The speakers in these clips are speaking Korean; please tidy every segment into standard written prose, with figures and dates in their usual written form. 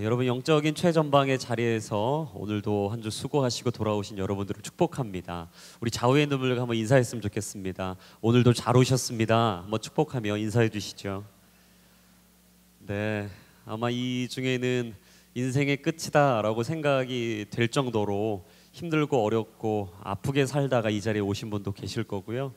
여러분 영적인 최전방의 자리에서 오늘도 한 주 수고하시고 돌아오신 여러분들을 축복합니다. 우리 좌우에 있는 분들과 한번 인사했으면 좋겠습니다. 오늘도 잘 오셨습니다. 한번 축복하며 인사해 주시죠. 네, 아마 이 중에는 인생의 끝이다라고 생각이 될 정도로 힘들고 어렵고 아프게 살다가 이 자리에 오신 분도 계실 거고요.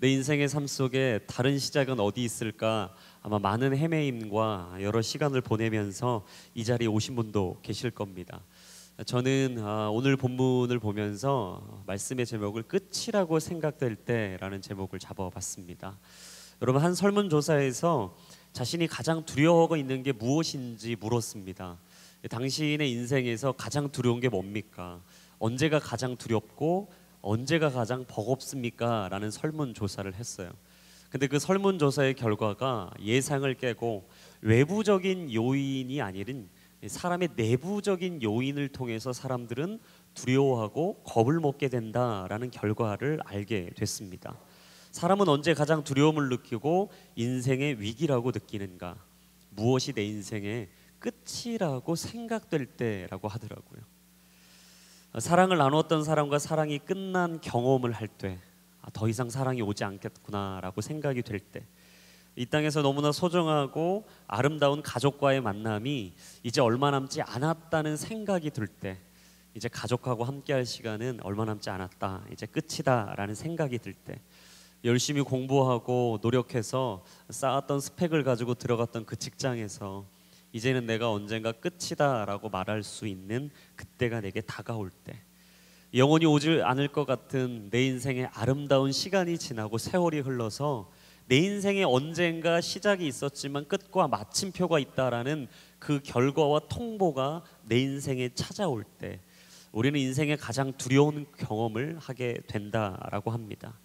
내 인생의 삶 속에 다른 시작은 어디 있을까? 아마 많은 헤매임과 여러 시간을 보내면서 이 자리에 오신 분도 계실 겁니다. 저는 오늘 본문을 보면서 말씀의 제목을 끝이라고 생각될 때라는 제목을 잡아봤습니다. 여러분, 한 설문조사에서 자신이 가장 두려워하고 있는 게 무엇인지 물었습니다. 당신의 인생에서 가장 두려운 게 뭡니까? 언제가 가장 두렵고 언제가 가장 버겁습니까? 라는 설문조사를 했어요. 근데 그 설문조사의 결과가 예상을 깨고 외부적인 요인이 아니른 사람의 내부적인 요인을 통해서 사람들은 두려워하고 겁을 먹게 된다라는 결과를 알게 됐습니다. 사람은 언제 가장 두려움을 느끼고 인생의 위기라고 느끼는가? 무엇이 내 인생의 끝이라고 생각될 때라고 하더라고요. 사랑을 나누었던 사람과 사랑이 끝난 경험을 할 때, 더 이상 사랑이 오지 않겠구나라고 생각이 될 때, 이 땅에서 너무나 소중하고 아름다운 가족과의 만남이 이제 얼마 남지 않았다는 생각이 들 때, 이제 가족하고 함께할 시간은 얼마 남지 않았다, 이제 끝이다라는 생각이 들 때, 열심히 공부하고 노력해서 쌓았던 스펙을 가지고 들어갔던 그 직장에서 이제는 내가 언젠가 끝이다라고 말할 수 있는 그때가 내게 다가올 때, 영원히 오지 않을 것 같은 내 인생의 아름다운 시간이 지나고 세월이 흘러서 내 인생에 언젠가 시작이 있었지만 끝과 마침표가 있다라는 그 결과와 통보가 내 인생에 찾아올 때, 우리는 인생의 가장 두려운 경험을 하게 된다라고 합니다.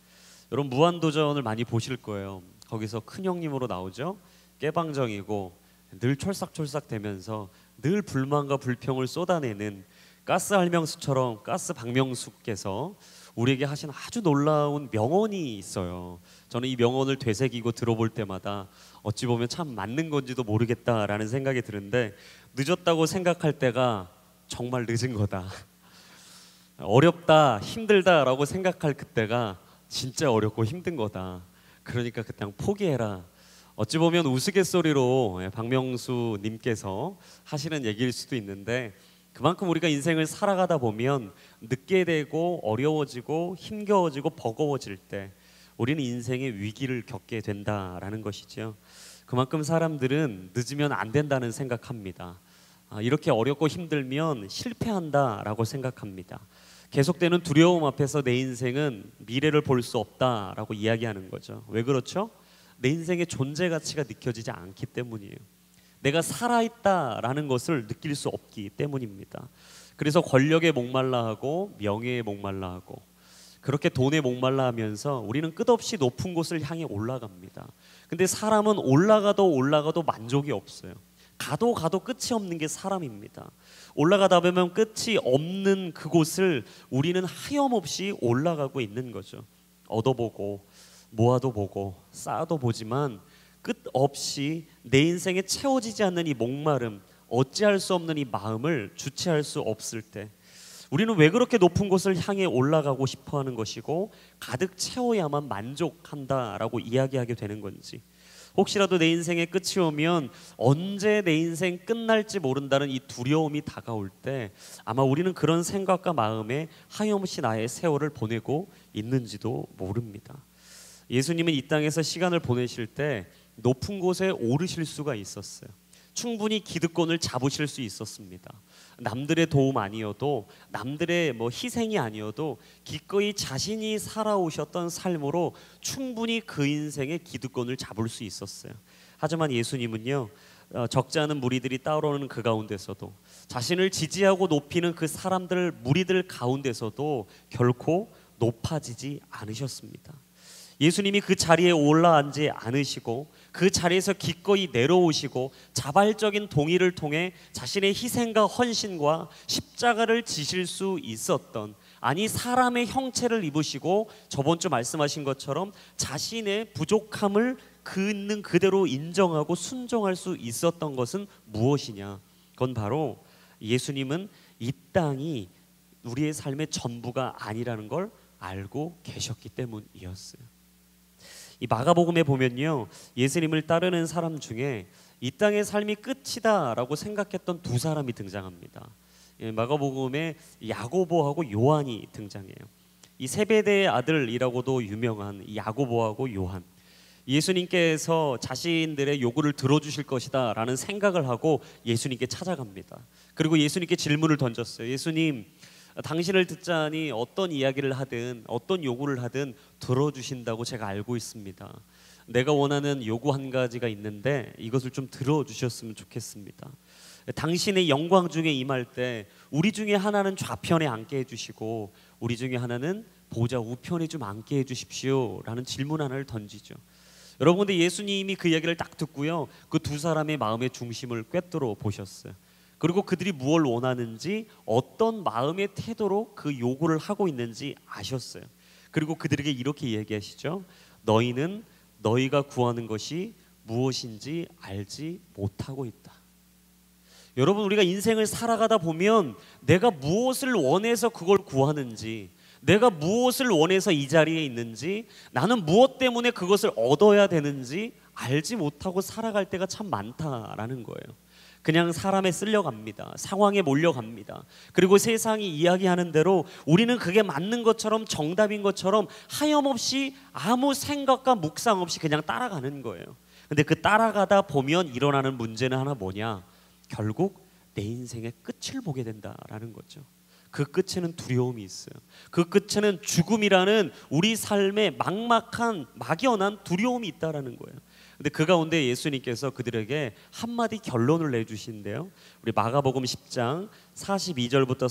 여러분, 무한도전을 많이 보실 거예요. 거기서 큰 형님으로 나오죠. 깨방정이고 늘 촐싹촐싹 대면서 늘 불만과 불평을 쏟아내는 가스 할명수처럼 가스 박명수께서 우리에게 하신 아주 놀라운 명언이 있어요. 저는 이 명언을 되새기고 들어볼 때마다 어찌 보면 참 맞는 건지도 모르겠다라는 생각이 드는데, 늦었다고 생각할 때가 정말 늦은 거다. 어렵다, 힘들다라고 생각할 그때가 진짜 어렵고 힘든 거다. 그러니까 그냥 포기해라. 어찌 보면 우스갯소리로 박명수 님께서 하시는 얘기일 수도 있는데, 그만큼 우리가 인생을 살아가다 보면 늦게 되고 어려워지고 힘겨워지고 버거워질 때 우리는 인생의 위기를 겪게 된다라는 것이죠. 그만큼 사람들은 늦으면 안 된다는 생각합니다. 이렇게 어렵고 힘들면 실패한다라고 생각합니다. 계속되는 두려움 앞에서 내 인생은 미래를 볼 수 없다라고 이야기하는 거죠. 왜 그렇죠? 내 인생의 존재 가치가 느껴지지 않기 때문이에요. 내가 살아있다라는 것을 느낄 수 없기 때문입니다. 그래서 권력에 목말라하고 명예에 목말라하고 그렇게 돈에 목말라하면서 우리는 끝없이 높은 곳을 향해 올라갑니다. 근데 사람은 올라가도 만족이 없어요. 가도 끝이 없는 게 사람입니다. 올라가다 보면 끝이 없는 그곳을 우리는 하염없이 올라가고 있는 거죠. 얻어보고 모아도 보고 쌓아도 보지만 끝없이 내 인생에 채워지지 않는 이 목마름, 어찌할 수 없는 이 마음을 주체할 수 없을 때, 우리는 왜 그렇게 높은 곳을 향해 올라가고 싶어하는 것이고 가득 채워야만 만족한다라고 이야기하게 되는 건지, 혹시라도 내 인생의 끝이 오면 언제 내 인생 끝날지 모른다는 이 두려움이 다가올 때 아마 우리는 그런 생각과 마음에 하염없이 나의 세월을 보내고 있는지도 모릅니다. 예수님은 이 땅에서 시간을 보내실 때 높은 곳에 오르실 수가 있었어요. 충분히 기득권을 잡으실 수 있었습니다. 남들의 도움 아니어도, 남들의 희생이 아니어도 기꺼이 자신이 살아오셨던 삶으로 충분히 그 인생의 기득권을 잡을 수 있었어요. 하지만 예수님은요, 적지 않은 무리들이 따라오는 그 가운데서도, 자신을 지지하고 높이는 그 사람들, 무리들 가운데서도 결코 높아지지 않으셨습니다. 예수님이 그 자리에 올라앉지 않으시고 그 자리에서 기꺼이 내려오시고 자발적인 동의를 통해 자신의 희생과 헌신과 십자가를 지실 수 있었던, 아니 사람의 형체를 입으시고 저번 주 말씀하신 것처럼 자신의 부족함을 그 있는 그대로 인정하고 순종할 수 있었던 것은 무엇이냐? 그건 바로 예수님은 이 땅이 우리의 삶의 전부가 아니라는 걸 알고 계셨기 때문이었어요. 이 마가복음에 보면요, 예수님을 따르는 사람 중에 이 땅의 삶이 끝이다라고 생각했던 두 사람이 등장합니다. 마가복음에 야고보하고 요한이 등장해요. 이 세베대의 아들이라고도 유명한 야고보하고 요한, 예수님께서 자신들의 요구를 들어주실 것이다 라는 생각을 하고 예수님께 찾아갑니다. 그리고 예수님께 질문을 던졌어요. 예수님, 당신을 듣자니 어떤 이야기를 하든 어떤 요구를 하든 들어주신다고 제가 알고 있습니다. 내가 원하는 요구 한 가지가 있는데 이것을 좀 들어주셨으면 좋겠습니다. 당신의 영광 중에 임할 때 우리 중에 하나는 좌편에 앉게 해주시고 우리 중에 하나는 보좌 우편에 좀 앉게 해주십시오 라는 질문 하나를 던지죠. 여러분, 근데 예수님이 그 이야기를 딱 듣고요, 그 두 사람의 마음의 중심을 꿰뚫어 보셨어요. 그리고 그들이 무엇을 원하는지, 어떤 마음의 태도로 그 요구를 하고 있는지 아셨어요. 그리고 그들에게 이렇게 얘기하시죠. 너희는 너희가 구하는 것이 무엇인지 알지 못하고 있다. 여러분, 우리가 인생을 살아가다 보면 내가 무엇을 원해서 그걸 구하는지, 내가 무엇을 원해서 이 자리에 있는지, 나는 무엇 때문에 그것을 얻어야 되는지 알지 못하고 살아갈 때가 참 많다라는 거예요. 그냥 사람에 쓸려갑니다. 상황에 몰려갑니다. 그리고 세상이 이야기하는 대로 우리는 그게 맞는 것처럼, 정답인 것처럼 하염없이 아무 생각과 묵상 없이 그냥 따라가는 거예요. 근데 그 따라가다 보면 일어나는 문제는 하나, 뭐냐? 결국 내 인생의 끝을 보게 된다라는 거죠. 그 끝에는 두려움이 있어요. 그 끝에는 죽음이라는 우리 삶의 막막한 막연한 두려움이 있다라는 거예요. 근데 그 가운데 예수님께서 그들에게 한마디 결론을 내주신대요. 우리 마가복음 10장 42절부터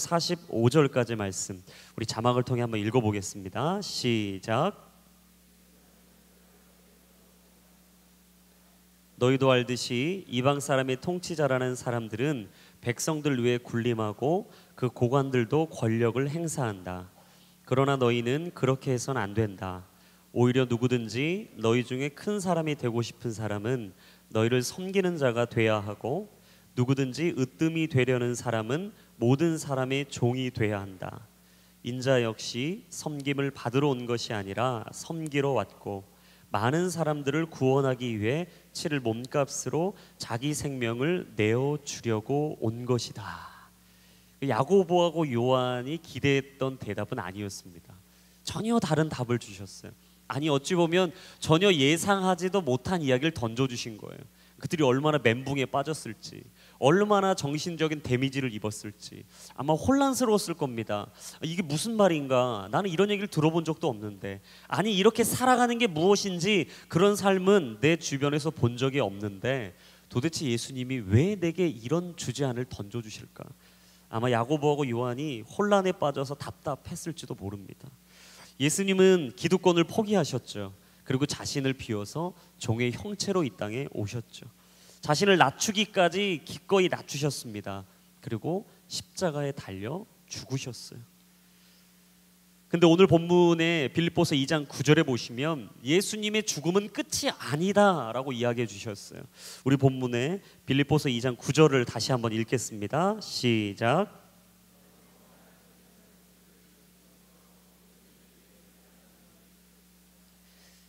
45절까지 말씀, 우리 자막을 통해 한번 읽어보겠습니다. 시작. 너희도 알듯이 이방 사람의 통치자라는 사람들은 백성들 위에 군림하고 그 고관들도 권력을 행사한다. 그러나 너희는 그렇게 해서는 안 된다. 오히려 누구든지 너희 중에 큰 사람이 되고 싶은 사람은 너희를 섬기는 자가 돼야 하고, 누구든지 으뜸이 되려는 사람은 모든 사람의 종이 돼야 한다. 인자 역시 섬김을 받으러 온 것이 아니라 섬기러 왔고, 많은 사람들을 구원하기 위해 치를 몸값으로 자기 생명을 내어주려고 온 것이다. 야고보하고 요한이 기대했던 대답은 아니었습니다. 전혀 다른 답을 주셨어요. 아니, 어찌 보면 전혀 예상하지도 못한 이야기를 던져주신 거예요. 그들이 얼마나 멘붕에 빠졌을지, 얼마나 정신적인 데미지를 입었을지 아마 혼란스러웠을 겁니다. 이게 무슨 말인가? 나는 이런 얘기를 들어본 적도 없는데, 아니 이렇게 살아가는 게 무엇인지 그런 삶은 내 주변에서 본 적이 없는데 도대체 예수님이 왜 내게 이런 주제안을 던져주실까? 아마 야고보하고 요한이 혼란에 빠져서 답답했을지도 모릅니다. 예수님은 기득권을 포기하셨죠. 그리고 자신을 비워서 종의 형체로 이 땅에 오셨죠. 자신을 낮추기까지 기꺼이 낮추셨습니다. 그리고 십자가에 달려 죽으셨어요. 근데 오늘 본문의 빌립보서 2장 9절에 보시면 예수님의 죽음은 끝이 아니다라고 이야기해 주셨어요. 우리 본문의 빌립보서 2장 9절을 다시 한번 읽겠습니다. 시작.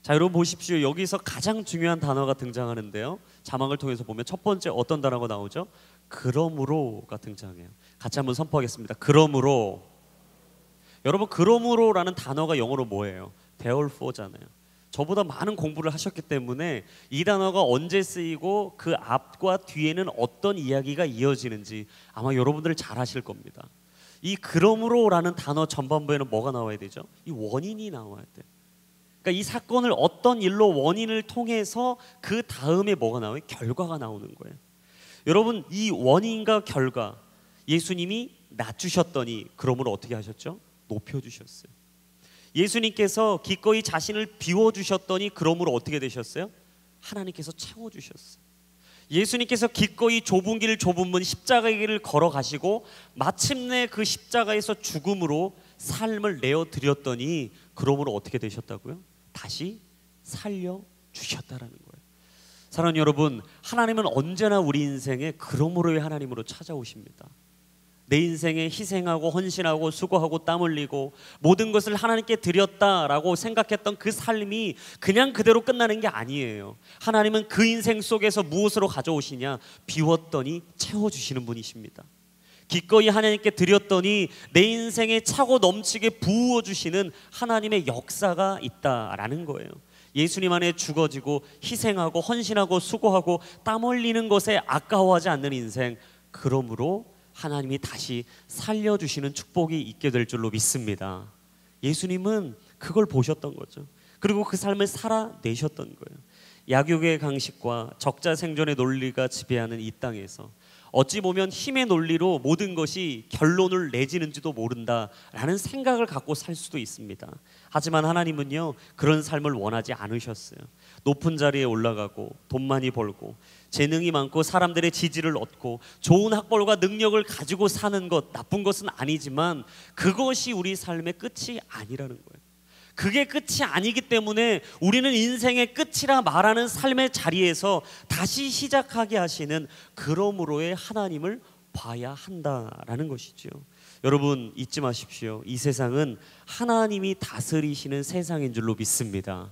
자, 여러분 보십시오. 여기서 가장 중요한 단어가 등장하는데요. 자막을 통해서 보면 첫 번째 어떤 단어가 나오죠? 그러므로가 등장해요. 같이 한번 선포하겠습니다. 그러므로. 여러분, 그러므로라는 단어가 영어로 뭐예요? Therefore잖아요. 저보다 많은 공부를 하셨기 때문에 이 단어가 언제 쓰이고 그 앞과 뒤에는 어떤 이야기가 이어지는지 아마 여러분들 잘 아실 겁니다. 이 그러므로라는 단어 전반부에는 뭐가 나와야 되죠? 이 원인이 나와야 돼요. 그러니까 이 사건을 어떤 일로 원인을 통해서 그 다음에 뭐가 나와요? 결과가 나오는 거예요. 여러분, 이 원인과 결과, 예수님이 낮추셨더니 그러므로 어떻게 하셨죠? 높여주셨어요. 예수님께서 기꺼이 자신을 비워주셨더니 그러므로 어떻게 되셨어요? 하나님께서 채워주셨어요. 예수님께서 기꺼이 좁은 길 좁은 문 십자가의 길을 걸어가시고 마침내 그 십자가에서 죽음으로 삶을 내어드렸더니 그러므로 어떻게 되셨다고요? 다시 살려주셨다라는 거예요. 사랑하는 여러분, 하나님은 언제나 우리 인생에 그러므로의 하나님으로 찾아오십니다. 내 인생에 희생하고 헌신하고 수고하고 땀 흘리고 모든 것을 하나님께 드렸다라고 생각했던 그 삶이 그냥 그대로 끝나는 게 아니에요. 하나님은 그 인생 속에서 무엇으로 가져오시냐? 비웠더니 채워주시는 분이십니다. 기꺼이 하나님께 드렸더니 내 인생에 차고 넘치게 부어주시는 하나님의 역사가 있다라는 거예요. 예수님 안에 죽어지고 희생하고 헌신하고 수고하고 땀 흘리는 것에 아까워하지 않는 인생, 그러므로 하나님이 다시 살려주시는 축복이 있게 될 줄로 믿습니다. 예수님은 그걸 보셨던 거죠. 그리고 그 삶을 살아내셨던 거예요. 약육의 강식과 적자생존의 논리가 지배하는 이 땅에서 어찌 보면 힘의 논리로 모든 것이 결론을 내지는지도 모른다라는 생각을 갖고 살 수도 있습니다. 하지만 하나님은요, 그런 삶을 원하지 않으셨어요. 높은 자리에 올라가고 돈 많이 벌고 재능이 많고 사람들의 지지를 얻고 좋은 학벌과 능력을 가지고 사는 것, 나쁜 것은 아니지만 그것이 우리 삶의 끝이 아니라는 거예요. 그게 끝이 아니기 때문에 우리는 인생의 끝이라 말하는 삶의 자리에서 다시 시작하게 하시는 그러므로의 하나님을 봐야 한다라는 것이죠. 여러분 잊지 마십시오. 이 세상은 하나님이 다스리시는 세상인 줄로 믿습니다.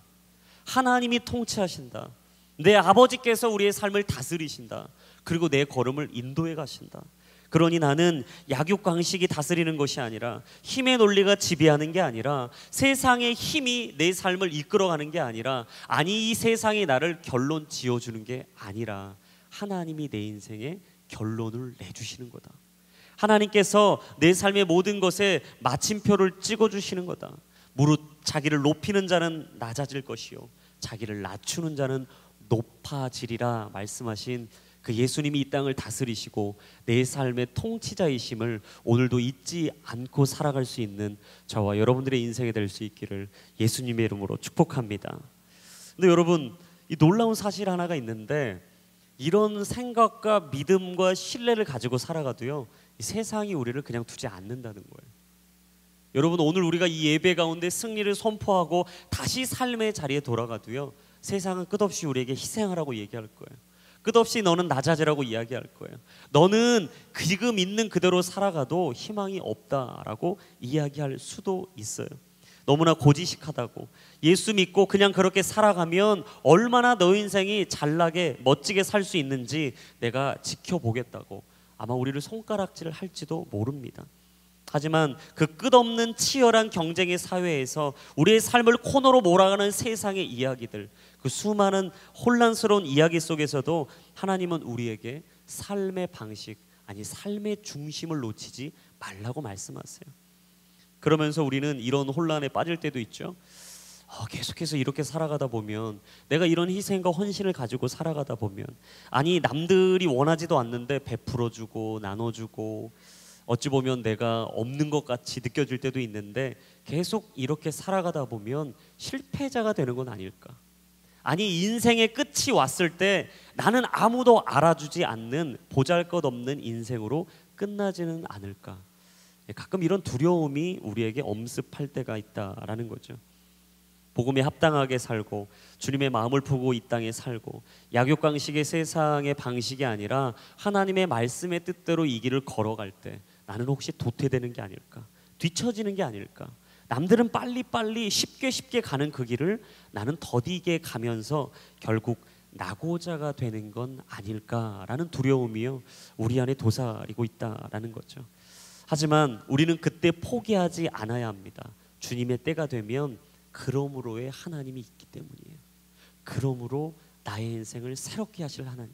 하나님이 통치하신다. 내 아버지께서 우리의 삶을 다스리신다. 그리고 내 걸음을 인도해 가신다. 그러니 나는 약육강식이 다스리는 것이 아니라 힘의 논리가 지배하는 게 아니라 세상의 힘이 내 삶을 이끌어가는 게 아니라 아니 이 세상이 나를 결론 지어주는 게 아니라 하나님이 내 인생에 결론을 내주시는 거다. 하나님께서 내 삶의 모든 것에 마침표를 찍어주시는 거다. 무릇 자기를 높이는 자는 낮아질 것이요 자기를 낮추는 자는 높아지리라 말씀하신 그 예수님이 이 땅을 다스리시고 내 삶의 통치자이심을 오늘도 잊지 않고 살아갈 수 있는 저와 여러분들의 인생이 될 수 있기를 예수님의 이름으로 축복합니다. 근데 여러분, 이 놀라운 사실 하나가 있는데 이런 생각과 믿음과 신뢰를 가지고 살아가도요, 이 세상이 우리를 그냥 두지 않는다는 거예요. 여러분, 오늘 우리가 이 예배 가운데 승리를 선포하고 다시 삶의 자리에 돌아가도요, 세상은 끝없이 우리에게 희생하라고 얘기할 거예요. 끝없이 너는 낮아지라고 이야기할 거예요. 너는 지금 있는 그대로 살아가도 희망이 없다라고 이야기할 수도 있어요. 너무나 고지식하다고, 예수 믿고 그냥 그렇게 살아가면 얼마나 너 인생이 잘나게 멋지게 살 수 있는지 내가 지켜보겠다고 아마 우리를 손가락질을 할지도 모릅니다. 하지만 그 끝없는 치열한 경쟁의 사회에서 우리의 삶을 코너로 몰아가는 세상의 이야기들, 그 수많은 혼란스러운 이야기 속에서도 하나님은 우리에게 삶의 방식, 아니 삶의 중심을 놓치지 말라고 말씀하세요. 그러면서 우리는 이런 혼란에 빠질 때도 있죠. 계속해서 이렇게 살아가다 보면, 내가 이런 희생과 헌신을 가지고 살아가다 보면, 아니 남들이 원하지도 않는데 베풀어주고 나눠주고 어찌 보면 내가 없는 것 같이 느껴질 때도 있는데 계속 이렇게 살아가다 보면 실패자가 되는 건 아닐까? 아니 인생의 끝이 왔을 때 나는 아무도 알아주지 않는 보잘것없는 인생으로 끝나지는 않을까? 가끔 이런 두려움이 우리에게 엄습할 때가 있다라는 거죠. 복음에 합당하게 살고 주님의 마음을 품고 이 땅에 살고 약육강식의 세상의 방식이 아니라 하나님의 말씀의 뜻대로 이 길을 걸어갈 때 나는 혹시 도태되는 게 아닐까? 뒤처지는 게 아닐까? 남들은 빨리빨리 쉽게 가는 그 길을 나는 더디게 가면서 결국 낙오자가 되는 건 아닐까라는 두려움이요, 우리 안에 도사리고 있다라는 거죠. 하지만 우리는 그때 포기하지 않아야 합니다. 주님의 때가 되면 그러므로의 하나님이 있기 때문이에요. 그러므로 나의 인생을 새롭게 하실 하나님,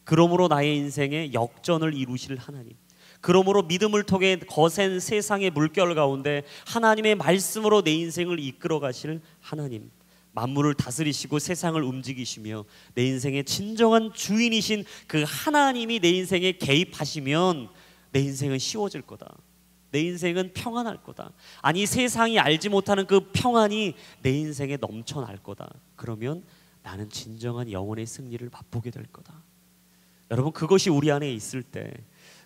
그러므로 나의 인생에 역전을 이루실 하나님, 그러므로 믿음을 통해 거센 세상의 물결 가운데 하나님의 말씀으로 내 인생을 이끌어 가실 하나님, 만물을 다스리시고 세상을 움직이시며 내 인생의 진정한 주인이신 그 하나님이 내 인생에 개입하시면 내 인생은 쉬워질 거다. 내 인생은 평안할 거다. 아니 세상이 알지 못하는 그 평안이 내 인생에 넘쳐날 거다. 그러면 나는 진정한 영혼의 승리를 맛보게 될 거다. 여러분, 그것이 우리 안에 있을 때,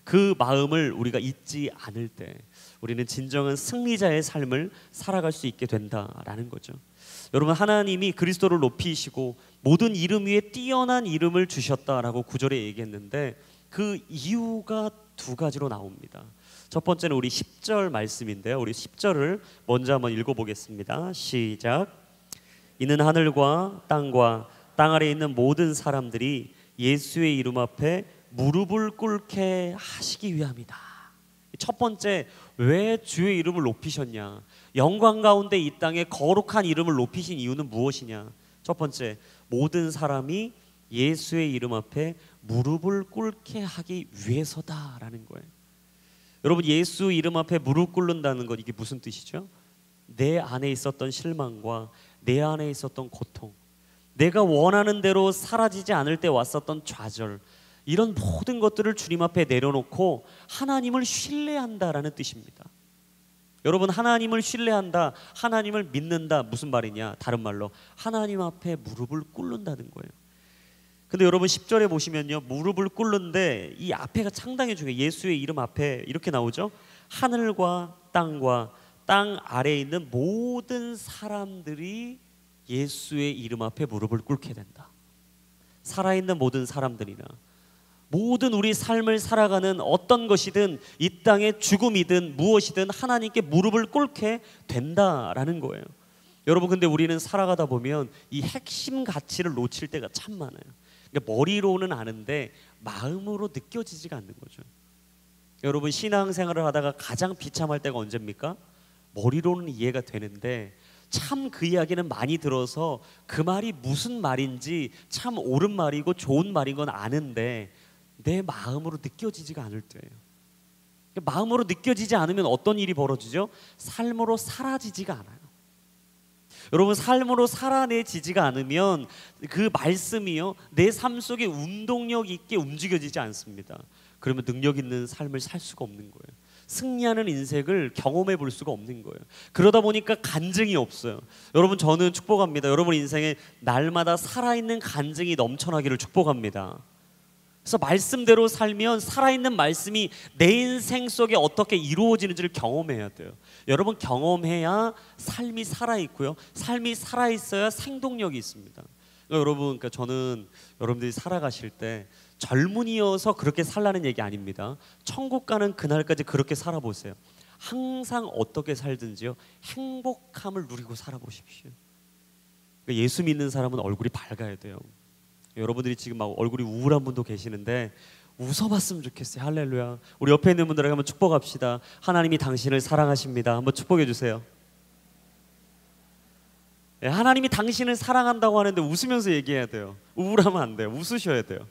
그 마음을 우리가 잊지 않을 때 우리는 진정한 승리자의 삶을 살아갈 수 있게 된다라는 거죠. 여러분, 하나님이 그리스도를 높이시고 모든 이름 위에 뛰어난 이름을 주셨다라고 9절에 얘기했는데 그 이유가 두 가지로 나옵니다. 첫 번째는 우리 10절 말씀인데요. 우리 10절을 먼저 한번 읽어보겠습니다. 시작. 이는 하늘과 땅과 땅 아래에 있는 모든 사람들이 예수의 이름 앞에 무릎을 꿇게 하시기 위함이다. 첫 번째, 왜 주의 이름을 높이셨냐? 영광 가운데 이 땅에 거룩한 이름을 높이신 이유는 무엇이냐? 첫 번째, 모든 사람이 예수의 이름 앞에 무릎을 꿇게 하기 위해서다라는 거예요. 여러분, 예수 이름 앞에 무릎 꿇는다는 것, 이게 무슨 뜻이죠? 내 안에 있었던 실망과 내 안에 있었던 고통, 내가 원하는 대로 사라지지 않을 때 왔었던 좌절, 이런 모든 것들을 주님 앞에 내려놓고 하나님을 신뢰한다라는 뜻입니다. 여러분, 하나님을 신뢰한다, 하나님을 믿는다, 무슨 말이냐? 다른 말로 하나님 앞에 무릎을 꿇는다는 거예요. 근데 여러분 10절에 보시면요, 무릎을 꿇는데 이 앞에가 상당히 중요해요. 예수의 이름 앞에 이렇게 나오죠. 하늘과 땅과 땅 아래에 있는 모든 사람들이 예수의 이름 앞에 무릎을 꿇게 된다. 살아있는 모든 사람들이나 모든 우리 삶을 살아가는 어떤 것이든 이 땅의 죽음이든 무엇이든 하나님께 무릎을 꿇게 된다라는 거예요. 여러분, 근데 우리는 살아가다 보면 이 핵심 가치를 놓칠 때가 참 많아요. 그러니까 머리로는 아는데 마음으로 느껴지지가 않는 거죠. 여러분, 신앙생활을 하다가 가장 비참할 때가 언제입니까? 머리로는 이해가 되는데 참 그 이야기는 많이 들어서 그 말이 무슨 말인지 참 옳은 말이고 좋은 말인 건 아는데 내 마음으로 느껴지지가 않을 때예요. 마음으로 느껴지지 않으면 어떤 일이 벌어지죠? 삶으로 사라지지가 않아요. 여러분, 삶으로 살아내지지가 않으면 그 말씀이요, 내 삶 속에 운동력 있게 움직여지지 않습니다. 그러면 능력 있는 삶을 살 수가 없는 거예요. 승리하는 인생을 경험해 볼 수가 없는 거예요. 그러다 보니까 간증이 없어요. 여러분, 저는 축복합니다. 여러분 인생에 날마다 살아있는 간증이 넘쳐나기를 축복합니다. 그래서 말씀대로 살면 살아있는 말씀이 내 인생 속에 어떻게 이루어지는지를 경험해야 돼요. 여러분, 경험해야 삶이 살아있고요, 삶이 살아있어야 생동력이 있습니다. 여러분, 그러니까 저는 여러분들이 살아가실 때 젊은이여서 그렇게 살라는 얘기 아닙니다. 천국 가는 그날까지 그렇게 살아보세요. 항상 어떻게 살든지요, 행복함을 누리고 살아보십시오. 그러니까 예수 믿는 사람은 얼굴이 밝아야 돼요. 여러분들이 지금 막 얼굴이 우울한 분도 계시는데 웃어봤으면 좋겠어요. 할렐루야. 우리 옆에 있는 분들에게 한번 축복합시다. 하나님이 당신을 사랑하십니다. 한번 축복해 주세요. 네, 하나님이 당신을 사랑한다고 하는데 웃으면서 얘기해야 돼요. 우울하면 안 돼요. 웃으셔야 돼요.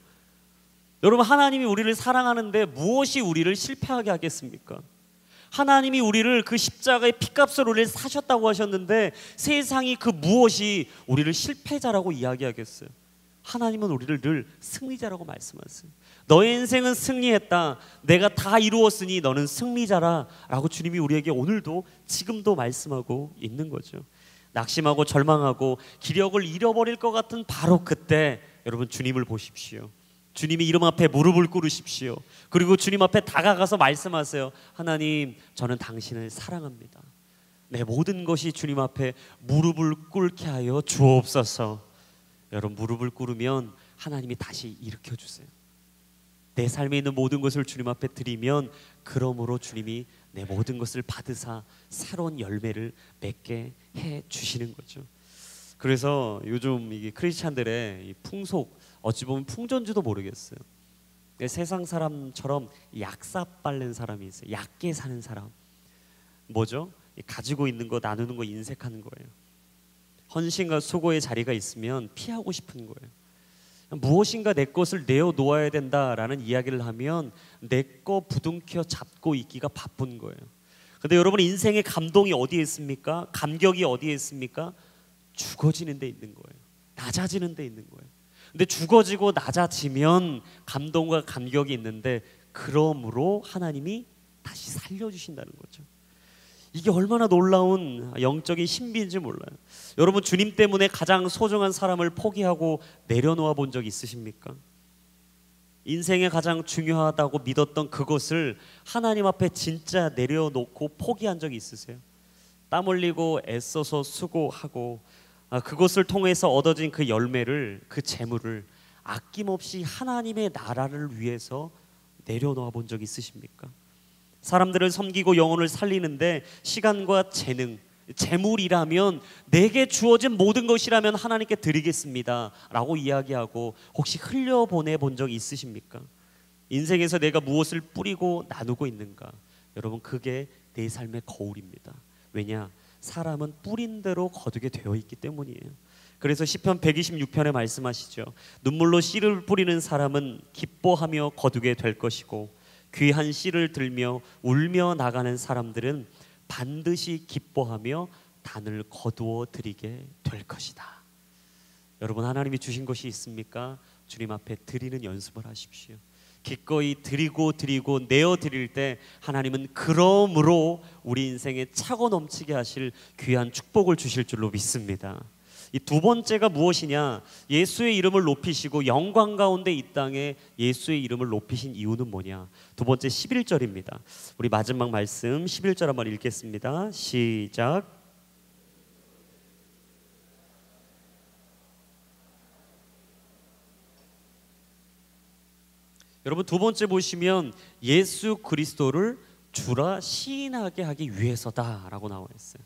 여러분, 하나님이 우리를 사랑하는데 무엇이 우리를 실패하게 하겠습니까? 하나님이 우리를 그 십자가의 피값으로 우리를 사셨다고 하셨는데 세상이 그 무엇이 우리를 실패자라고 이야기하겠어요? 하나님은 우리를 늘 승리자라고 말씀하세요. 너의 인생은 승리했다, 내가 다 이루었으니 너는 승리자라 라고 주님이 우리에게 오늘도 지금도 말씀하고 있는 거죠. 낙심하고 절망하고 기력을 잃어버릴 것 같은 바로 그때 여러분, 주님을 보십시오. 주님의 이름 앞에 무릎을 꿇으십시오. 그리고 주님 앞에 다가가서 말씀하세요. 하나님, 저는 당신을 사랑합니다. 내 모든 것이 주님 앞에 무릎을 꿇게 하여 주옵소서. 여러분, 무릎을 꿇으면 하나님이 다시 일으켜 주세요. 내 삶에 있는 모든 것을 주님 앞에 드리면 그러므로 주님이 내 모든 것을 받으사 새로운 열매를 맺게 해 주시는 거죠. 그래서 요즘 이게 크리스찬들의 이 풍속, 어찌 보면 풍전지도 모르겠어요. 세상 사람처럼 약사 빠른 사람이 있어요. 얕게 사는 사람. 뭐죠? 가지고 있는 거 나누는 거 인색하는 거예요. 헌신과 수고의 자리가 있으면 피하고 싶은 거예요. 무엇인가 내 것을 내어놓아야 된다라는 이야기를 하면 내 거 부둥켜 잡고 있기가 바쁜 거예요. 근데 여러분, 인생의 감동이 어디에 있습니까? 감격이 어디에 있습니까? 죽어지는 데 있는 거예요. 낮아지는 데 있는 거예요. 근데 죽어지고 낮아지면 감동과 감격이 있는데 그러므로 하나님이 다시 살려주신다는 거죠. 이게 얼마나 놀라운 영적인 신비인지 몰라요. 여러분, 주님 때문에 가장 소중한 사람을 포기하고 내려놓아 본 적 있으십니까? 인생에 가장 중요하다고 믿었던 그것을 하나님 앞에 진짜 내려놓고 포기한 적이 있으세요? 땀 흘리고 애써서 수고하고 그것을 통해서 얻어진 그 열매를, 그 재물을 아낌없이 하나님의 나라를 위해서 내려놓아 본 적 있으십니까? 사람들을 섬기고 영혼을 살리는데 시간과 재능, 재물이라면, 내게 주어진 모든 것이라면 하나님께 드리겠습니다 라고 이야기하고 혹시 흘려보내 본 적이 있으십니까? 인생에서 내가 무엇을 뿌리고 나누고 있는가? 여러분, 그게 내 삶의 거울입니다. 왜냐? 사람은 뿌린 대로 거두게 되어 있기 때문이에요. 그래서 시편 126편에 말씀하시죠. 눈물로 씨를 뿌리는 사람은 기뻐하며 거두게 될 것이고 귀한 씨를 들며 울며 나가는 사람들은 반드시 기뻐하며 단을 거두어 드리게 될 것이다. 여러분, 하나님이 주신 것이 있습니까? 주님 앞에 드리는 연습을 하십시오. 기꺼이 드리고 내어 드릴 때 하나님은 그러므로 우리 인생에 차고 넘치게 하실 귀한 축복을 주실 줄로 믿습니다. 이 두 번째가 무엇이냐? 예수의 이름을 높이시고 영광 가운데 이 땅에 예수의 이름을 높이신 이유는 뭐냐? 두 번째 11절입니다. 우리 마지막 말씀 11절 한번 읽겠습니다. 시작. 여러분, 두 번째 보시면 예수 그리스도를 주라 시인하게 하기 위해서다라고 나와 있어요.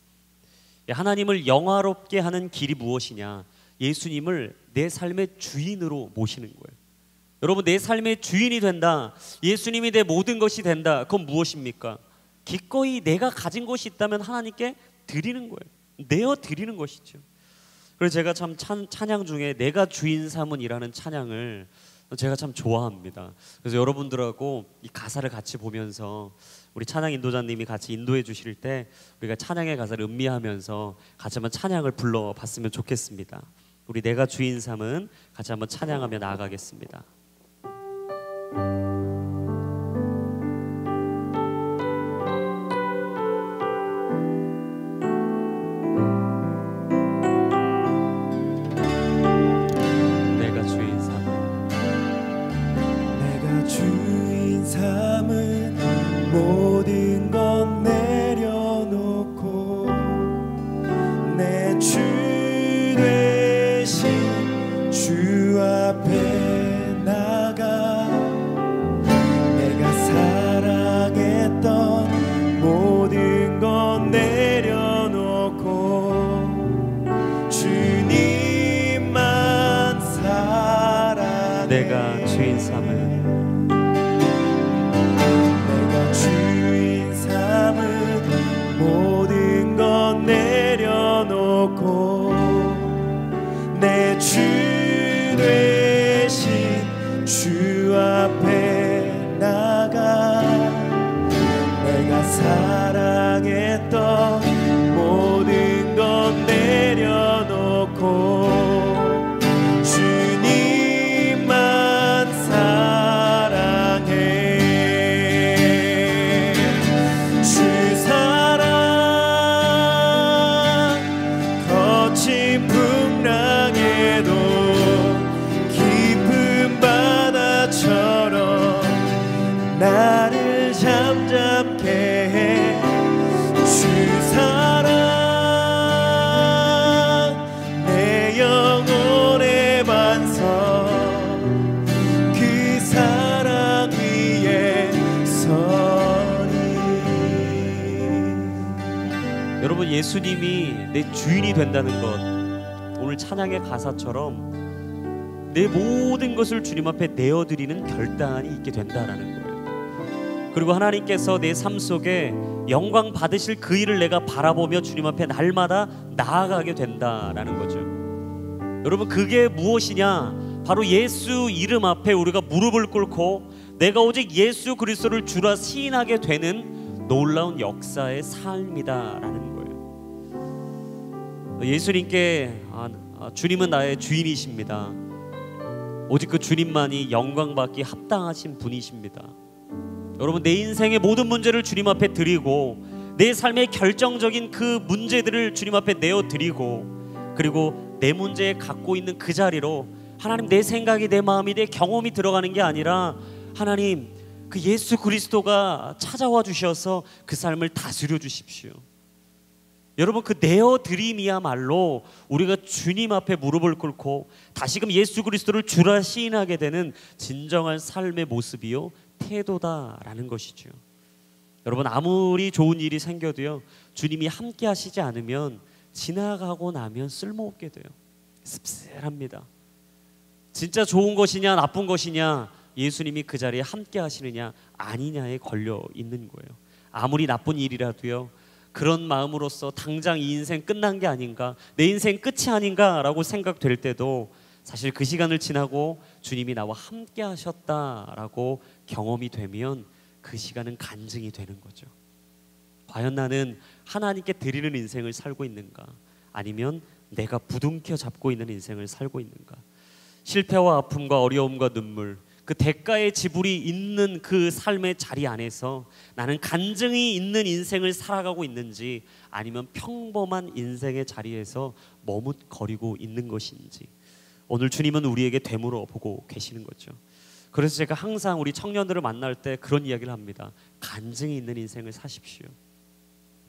하나님을 영화롭게 하는 길이 무엇이냐? 예수님을 내 삶의 주인으로 모시는 거예요. 여러분, 내 삶의 주인이 된다, 예수님이 내 모든 것이 된다, 그건 무엇입니까? 기꺼이 내가 가진 것이 있다면 하나님께 드리는 거예요. 내어 드리는 것이죠. 그래서 제가 참 찬양 중에 내가 주인 삼은이라는 찬양을 제가 참 좋아합니다. 그래서 여러분들하고 이 가사를 같이 보면서 우리 찬양 인도자님이 같이 인도해 주실 때 우리가 찬양의 가사를 음미하면서 같이 한번 찬양을 불러봤으면 좋겠습니다. 우리 내가 주인 삼은 같이 한번 찬양하며 나아가겠습니다. 모든 건 내려놓고 내 주 되신 주 앞에 나가 내가 사랑했던 모든 건 내려놓고 주님만 사랑해. 내가 주인 삼은 모든 건 내려놓고 내 주 되신 주 앞에 나가 내가 사랑했던 모든 건 내려놓고 주님만 사랑해. 풍랑에도 깊은 바다처럼 나를 잠잠케 해. 주 사랑 내 영혼의 반석 그 사랑 위에 서리. 여러분, 예수님이 내 주인이 된다는 것, 오늘 찬양의 가사처럼 내 모든 것을 주님 앞에 내어드리는 결단이 있게 된다라는 거예요. 그리고 하나님께서 내 삶 속에 영광 받으실 그 일을 내가 바라보며 주님 앞에 날마다 나아가게 된다라는 거죠. 여러분, 그게 무엇이냐? 바로 예수 이름 앞에 우리가 무릎을 꿇고 내가 오직 예수 그리스도를 주라 시인하게 되는 놀라운 역사의 삶이다라는 거예요. 예수님께 주님은 나의 주인이십니다. 오직 그 주님만이 영광받기 합당하신 분이십니다. 여러분, 내 인생의 모든 문제를 주님 앞에 드리고 내 삶의 결정적인 그 문제들을 주님 앞에 내어드리고 그리고 내 문제에 갖고 있는 그 자리로 하나님, 내 생각이, 내 마음이, 내 경험이 들어가는 게 아니라 하나님, 그 예수 그리스도가 찾아와 주셔서 그 삶을 다스려 주십시오. 여러분, 그 내어드림이야말로 우리가 주님 앞에 무릎을 꿇고 다시금 예수 그리스도를 주라 시인하게 되는 진정한 삶의 모습이요 태도다라는 것이죠. 여러분, 아무리 좋은 일이 생겨도요 주님이 함께 하시지 않으면 지나가고 나면 쓸모없게 돼요. 씁쓸합니다. 진짜 좋은 것이냐 나쁜 것이냐, 예수님이 그 자리에 함께 하시느냐 아니냐에 걸려 있는 거예요. 아무리 나쁜 일이라도요, 그런 마음으로서 당장 이 인생 끝난 게 아닌가, 내 인생 끝이 아닌가라고 생각될 때도 사실 그 시간을 지나고 주님이 나와 함께 하셨다라고 경험이 되면 그 시간은 간증이 되는 거죠. 과연 나는 하나님께 드리는 인생을 살고 있는가, 아니면 내가 부둥켜 잡고 있는 인생을 살고 있는가. 실패와 아픔과 어려움과 눈물, 그 대가의 지불이 있는 그 삶의 자리 안에서 나는 간증이 있는 인생을 살아가고 있는지, 아니면 평범한 인생의 자리에서 머뭇거리고 있는 것인지, 오늘 주님은 우리에게 되물어 보고 계시는 거죠. 그래서 제가 항상 우리 청년들을 만날 때 그런 이야기를 합니다. 간증이 있는 인생을 사십시오.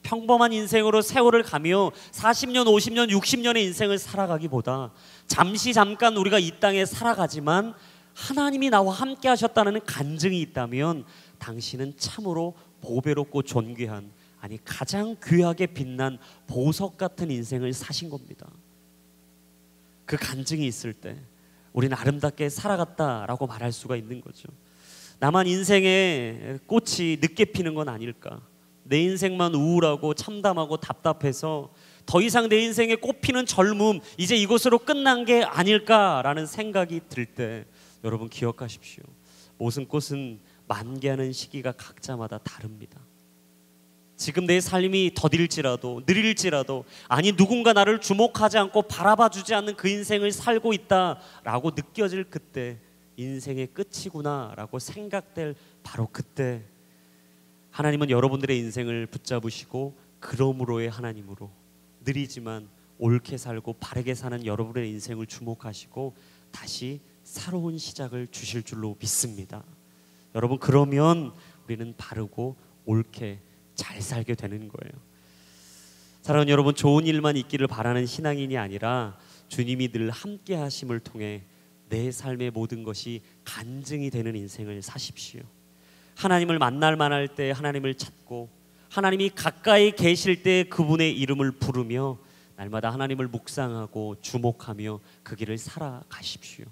평범한 인생으로 세월을 가며 40년, 50년, 60년의 인생을 살아가기보다 잠깐 우리가 이 땅에 살아가지만 하나님이 나와 함께 하셨다는 간증이 있다면 당신은 참으로 보배롭고 존귀한, 아니 가장 귀하게 빛난 보석 같은 인생을 사신 겁니다. 그 간증이 있을 때 우리는 아름답게 살아갔다라고 말할 수가 있는 거죠. 나만 인생의 꽃이 늦게 피는 건 아닐까, 내 인생만 우울하고 참담하고 답답해서 더 이상 내 인생에 꽃피는 젊음, 이제 이것으로 끝난 게 아닐까라는 생각이 들 때 여러분 기억하십시오. 모든 꽃은 만개하는 시기가 각자마다 다릅니다. 지금 내 삶이 더딜지라도 느릴지라도, 아니 누군가 나를 주목하지 않고 바라봐주지 않는 그 인생을 살고 있다라고 느껴질 그때 인생의 끝이구나 라고 생각될 바로 그때 하나님은 여러분들의 인생을 붙잡으시고 그러므로의 하나님으로 느리지만 옳게 살고 바르게 사는 여러분의 인생을 주목하시고 다시 새로운 시작을 주실 줄로 믿습니다. 여러분, 그러면 우리는 바르고 옳게 잘 살게 되는 거예요. 사랑하는 여러분, 좋은 일만 있기를 바라는 신앙인이 아니라 주님이 늘 함께 하심을 통해 내 삶의 모든 것이 간증이 되는 인생을 사십시오. 하나님을 만날 만할 때 하나님을 찾고, 하나님이 가까이 계실 때 그분의 이름을 부르며 날마다 하나님을 묵상하고 주목하며 그 길을 살아가십시오.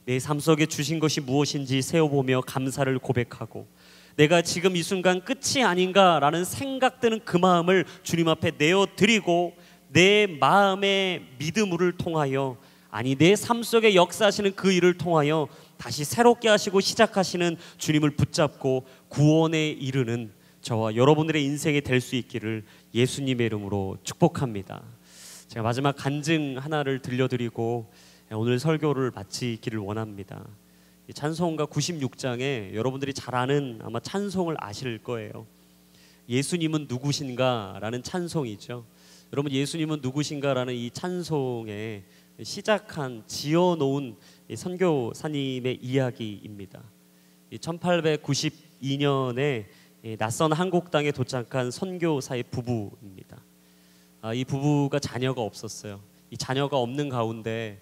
내 삶 속에 주신 것이 무엇인지 세어보며 감사를 고백하고, 내가 지금 이 순간 끝이 아닌가라는 생각드는 그 마음을 주님 앞에 내어드리고 내 마음의 믿음을 통하여, 아니 내 삶 속에 역사하시는 그 일을 통하여 다시 새롭게 하시고 시작하시는 주님을 붙잡고 구원에 이르는 저와 여러분들의 인생이 될 수 있기를 예수님의 이름으로 축복합니다. 제가 마지막 간증 하나를 들려드리고 오늘 설교를 마치기를 원합니다. 찬송가 96장에 여러분들이 잘 아는 아마 찬송을 아실 거예요. 예수님은 누구신가 라는 찬송이죠. 여러분, 예수님은 누구신가 라는 이 찬송에 시작한 지어놓은 선교사님의 이야기입니다. 1892년에 낯선 한국 땅에 도착한 선교사의 부부입니다. 이 부부가 자녀가 없었어요. 이 자녀가 없는 가운데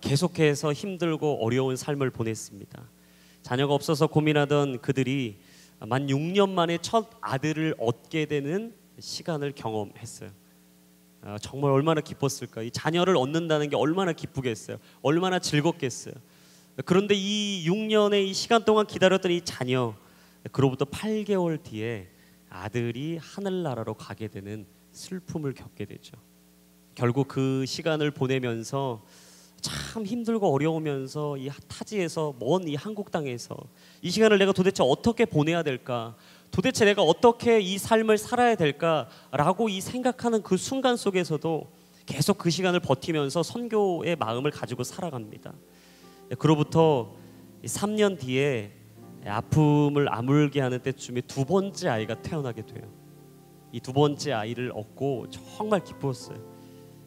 계속해서 힘들고 어려운 삶을 보냈습니다. 자녀가 없어서 고민하던 그들이 만 6년 만에 첫 아들을 얻게 되는 시간을 경험했어요. 정말 얼마나 기뻤을까. 이 자녀를 얻는다는 게 얼마나 기쁘겠어요. 얼마나 즐겁겠어요. 그런데 이 6년의 이 시간 동안 기다렸던 이 자녀, 그로부터 8개월 뒤에 아들이 하늘나라로 가게 되는 슬픔을 겪게 되죠. 결국 그 시간을 보내면서 참 힘들고 어려우면서 이 타지에서 먼 이 한국 땅에서 이 시간을 내가 도대체 어떻게 보내야 될까, 도대체 내가 어떻게 이 삶을 살아야 될까라고 이 생각하는 그 순간 속에서도 계속 그 시간을 버티면서 선교의 마음을 가지고 살아갑니다. 그로부터 3년 뒤에 아픔을 아물게 하는 때쯤에 두 번째 아이가 태어나게 돼요. 이 두 번째 아이를 얻고 정말 기뻤어요.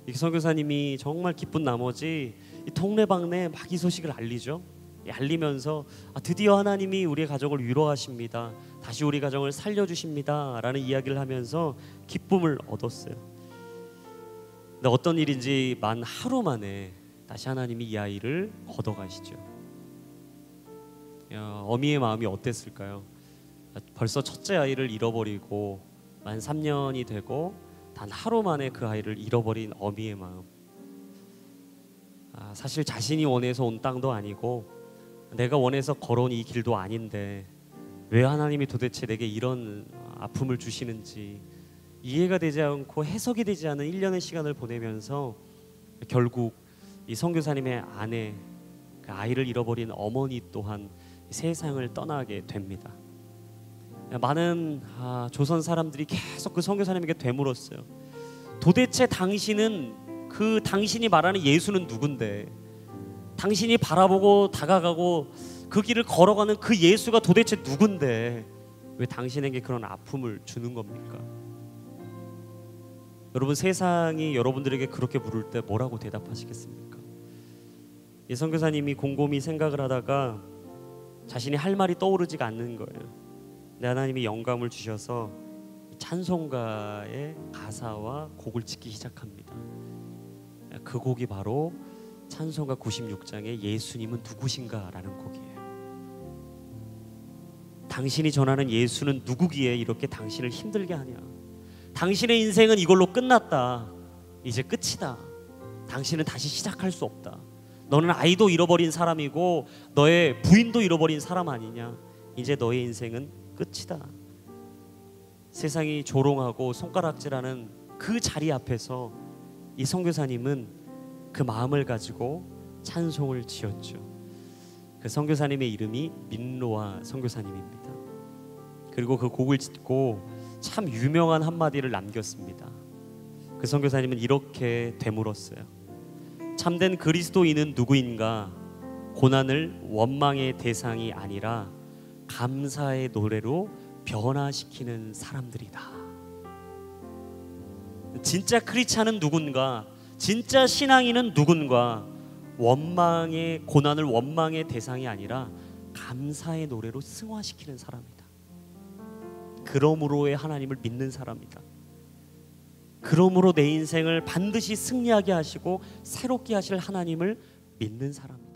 이 선교사님이 정말 기쁜 나머지 이 동네방네 막 이 소식을 알리죠. 알리면서 드디어 하나님이 우리의 가정을 위로하십니다. 다시 우리 가정을 살려주십니다 라는 이야기를 하면서 기쁨을 얻었어요. 근데 어떤 일인지 만 하루 만에 다시 하나님이 이 아이를 걷어가시죠. 어미의 마음이 어땠을까요? 벌써 첫째 아이를 잃어버리고 만 3년이 되고 단 하루 만에 그 아이를 잃어버린 어미의 마음. 사실 자신이 원해서 온 땅도 아니고 내가 원해서 걸어온 이 길도 아닌데 왜 하나님이 도대체 내게 이런 아픔을 주시는지 이해가 되지 않고 해석이 되지 않은 1년의 시간을 보내면서 결국 이 선교사님의 아내, 그 아이를 잃어버린 어머니 또한 세상을 떠나게 됩니다. 많은 조선 사람들이 계속 그 선교사님에게 되물었어요. 도대체 당신은 당신이 말하는 예수는 누군데, 당신이 바라보고 다가가고 그 길을 걸어가는 그 예수가 도대체 누군데 왜 당신에게 그런 아픔을 주는 겁니까? 여러분, 세상이 여러분들에게 그렇게 물을 때 뭐라고 대답하시겠습니까? 이 선교사님이 곰곰이 생각을 하다가 자신이 할 말이 떠오르지가 않는 거예요. 근데 하나님이 영감을 주셔서 찬송가의 가사와 곡을 짓기 시작합니다. 그 곡이 바로 찬송가 96장의 예수님은 누구신가 라는 곡이에요. 당신이 전하는 예수는 누구기에 이렇게 당신을 힘들게 하냐. 당신의 인생은 이걸로 끝났다. 이제 끝이다. 당신은 다시 시작할 수 없다. 너는 아이도 잃어버린 사람이고 너의 부인도 잃어버린 사람 아니냐. 이제 너의 인생은 끝이다. 세상이 조롱하고 손가락질하는 그 자리 앞에서 이 선교사님은 그 마음을 가지고 찬송을 지었죠. 그 선교사님의 이름이 민로아 선교사님입니다. 그리고 그 곡을 짓고 참 유명한 한마디를 남겼습니다. 그 선교사님은 이렇게 되물었어요. 참된 그리스도인은 누구인가? 고난을 원망의 대상이 아니라 감사의 노래로 변화시키는 사람들이다. 진짜 크리스찬은 누군가? 진짜 신앙인은 누군가? 고난을 원망의 대상이 아니라 감사의 노래로 승화시키는 사람이다. 그러므로의 하나님을 믿는 사람이다. 그러므로 내 인생을 반드시 승리하게 하시고 새롭게 하실 하나님을 믿는 사람이다.